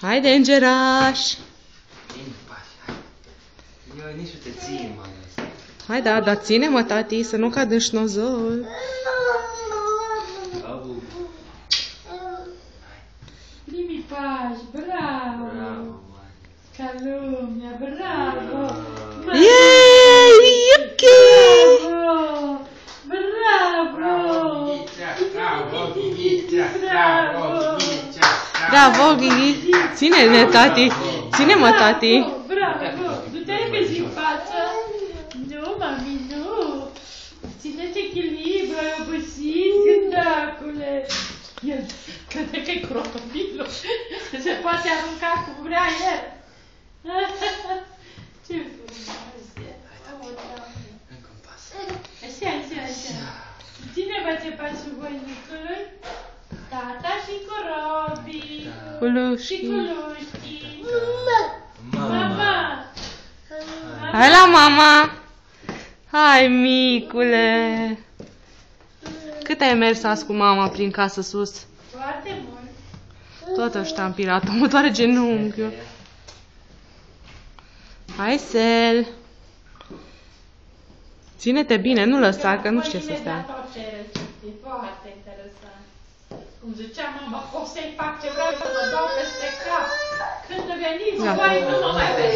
Haide, îngeraș! Bine, pași, hai. Eu nici nu te țin, mă. Hai, dar ține-mă, tati, să nu cad în șnozol. Abu. Primi pași, bravo! Bravo, mă. Ca lumea, bravo! Yay! Yuki! Bravo! Bravo, Ghighița! Bravo, Ghighița! Bravo, Ghighi! Ține-ne, tati! Ține-mă, tati! Bravo! Nu te repezi în față? Nu, mami, nu! Ține-te echilibru, ai obosit, gândacule! El crede că e crocodilul. Se poate arunca cum vrea el. Ce frumos e! Încă un pas. Așa. Cine face pasul voinicului? Tata și cu Robi. Și cu Culușchi! Lușchi. Mama. Mama! Hai la mama! Hai, micule! Cât ai mers azi cu mama prin casă sus? Foarte mult. Tot ăștia am pirat, mă doare genunchiul. Hai, Sel! Ține-te bine, nu lăsa, că nu știu ce să stea. Foarte interesant. Cum zicea mama, o să-i fac ce vreau să mă dau peste cap. Când veniți, voi nu mă mai vedeți.